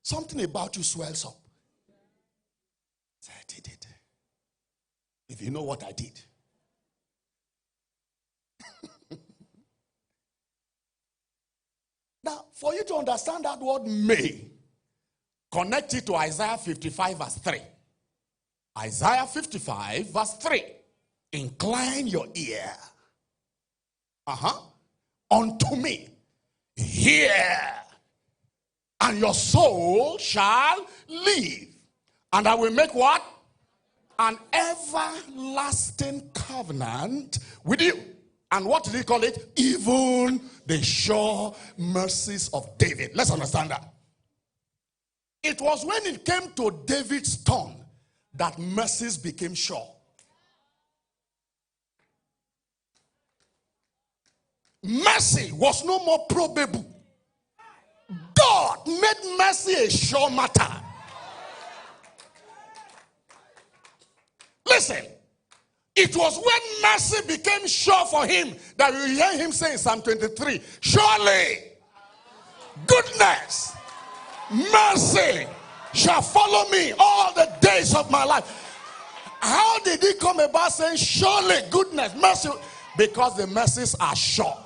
something about you swells up. I did it. If you know what I did. Now, for you to understand that word may, connect it to Isaiah 55 verse 3. Isaiah 55 verse 3. Incline your ear. Unto me. Hear. And your soul shall live. And I will make what? An everlasting covenant with you. And what did he call it? Even the sure mercies of David. Let's understand that. It was when it came to David's turn that mercies became sure. Mercy was no more probable. God made mercy a sure matter. Listen, it was when mercy became sure for him that you hear him say in Psalm 23, surely goodness, mercy shall follow me all the days of my life. How did he come about saying surely goodness, mercy? Because the mercies are sure.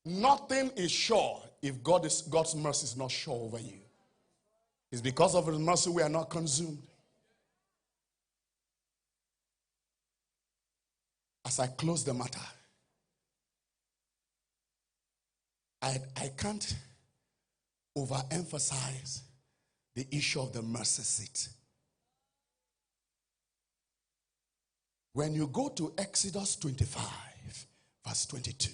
Nothing is sure if God's mercy is not sure over you. It's because of his mercy we are not consumed. As I close the matter, I can't overemphasize the issue of the mercy seat. When you go to Exodus 25, verse 22,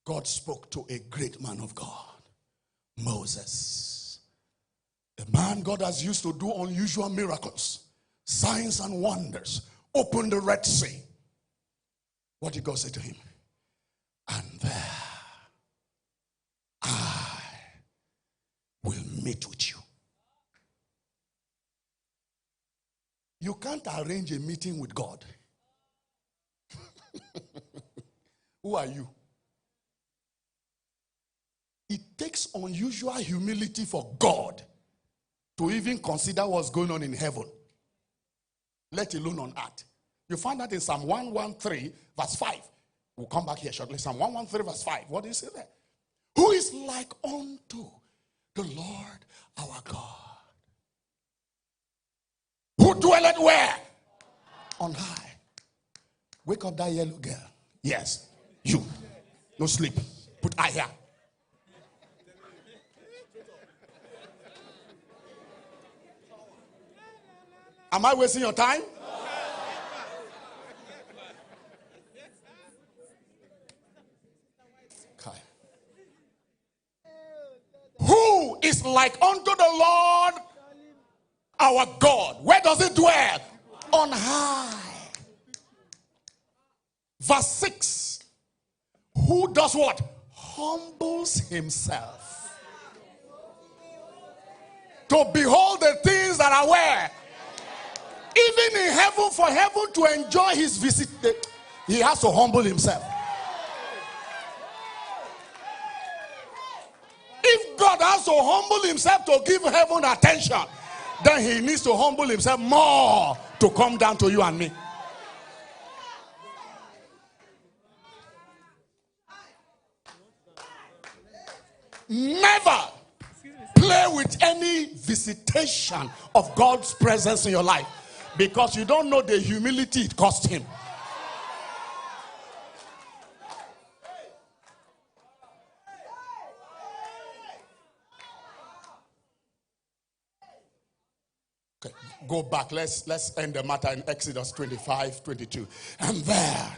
God spoke to a great man of God, Moses. The man God has used to do unusual miracles, signs and wonders, open the Red Sea. What did God say to him? And there I will meet with you. You can't arrange a meeting with God. Who are you? It takes unusual humility for God to even consider what's going on in heaven, let alone on earth. You find that in Psalm 113, verse 5. We'll come back here shortly. Psalm 113, verse 5. What do you say there? Who is like unto the Lord our God? Who dwelleth where? On high. Wake up that yellow girl. Yes, you. No sleep. Put eye here. Am I wasting your time? Okay. Who is like unto the Lord our God? Where does it dwell? On high. Verse 6. Who does what? Humbles himself to behold the things that are where? Even in heaven, for heaven to enjoy his visit, he has to humble himself. If God has to humble himself to give heaven attention, then he needs to humble himself more to come down to you and me. Never play with any visitation of God's presence in your life, because you don't know the humility it cost him. Okay, go back. Let's end the matter in Exodus 25, 22. And there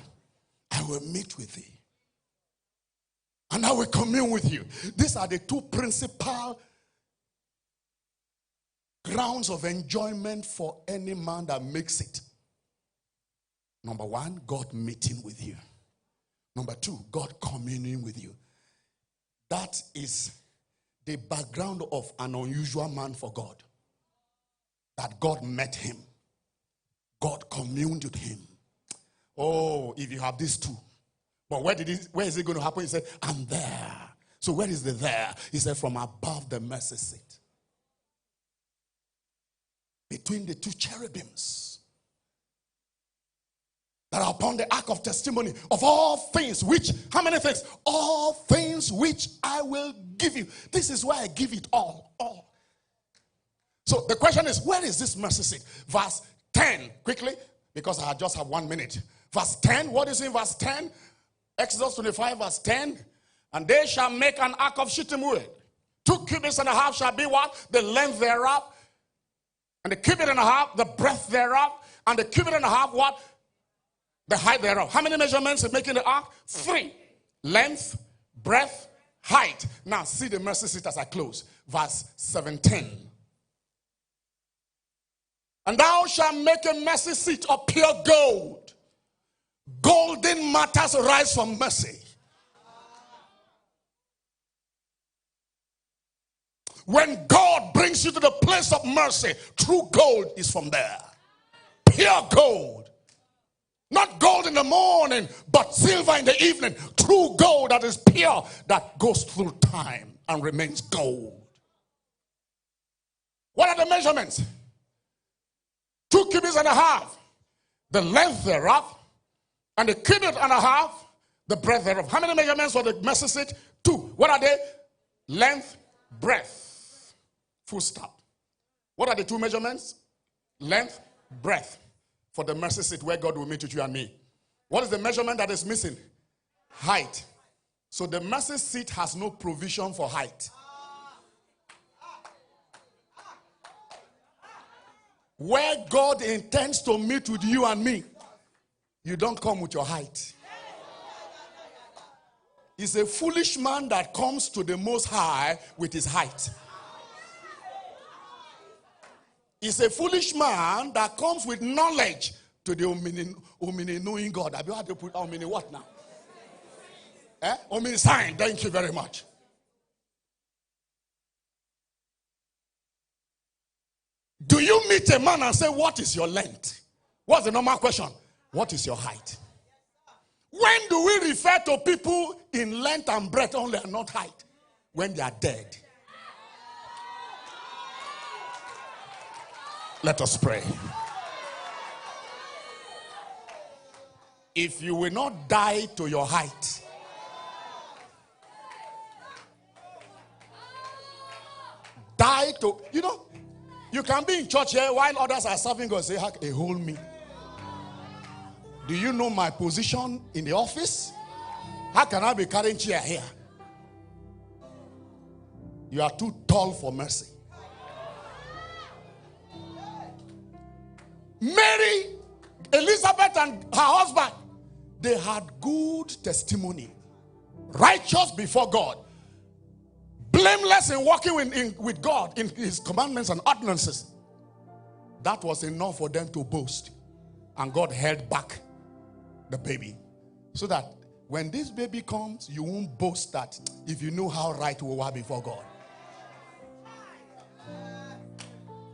I will meet with thee, and I will commune with you. These are the two principal grounds of enjoyment for any man that makes it. Number one, God meeting with you. Number two, God communing with you. That is the background of an unusual man for God. That God met him. God communed with him. Oh, if you have these two. But where is it going to happen? He said, I'm there. So where is the there? He said, from above the mercy seat. Between the two cherubims that are upon the ark of testimony of all things which, how many things? All things which I will give you. This is why I give it all. So the question is, where is this mercy seat? Verse 10, quickly, because I just have 1 minute. Verse 10, what is in verse 10? Exodus 25, verse 10. And they shall make an ark of shittim wood. 2 cubits and a half shall be what? The length thereof. And the cubit and a half, the breadth thereof. And the cubit and a half, what? The height thereof. How many measurements in making the ark? 3. Length, breadth, height. Now see the mercy seat as I close. Verse 17. And thou shalt make a mercy seat of pure gold. Golden matters rise from mercy. When God brings you to the place of mercy, true gold is from there. Pure gold. Not gold in the morning, but silver in the evening. True gold that is pure, that goes through time and remains gold. What are the measurements? 2 cubits and a half, the length thereof, and the cubit and a half, the breadth thereof. How many measurements for the mercy seat? 2. What are they? Length, breadth. Full stop. What are the 2 measurements? Length, breadth. For the mercy seat where God will meet with you and me. What is the measurement that is missing? Height. So the mercy seat has no provision for height. Where God intends to meet with you and me, you don't come with your height. It's a foolish man that comes to the Most High with his height. It's a foolish man that comes with knowledge to the omni knowing God. Have you had to put omni what now? Omni sign. Thank you very much. Do you meet a man and say, what is your length? What's the normal question? What is your height? When do we refer to people in length and breadth only and not height? When they are dead. Let us pray. If you will not die to your height, die to, you can be in church here while others are serving God. Say, hold me. Do you know my position in the office? How can I be carrying chair here? You are too tall for mercy. Mary, Elizabeth and her husband, they had good testimony. Righteous before God. Blameless in walking with God in his commandments and ordinances. That was enough for them to boast. And God held back the baby. So that when this baby comes, you won't boast that if you know how right we were before God.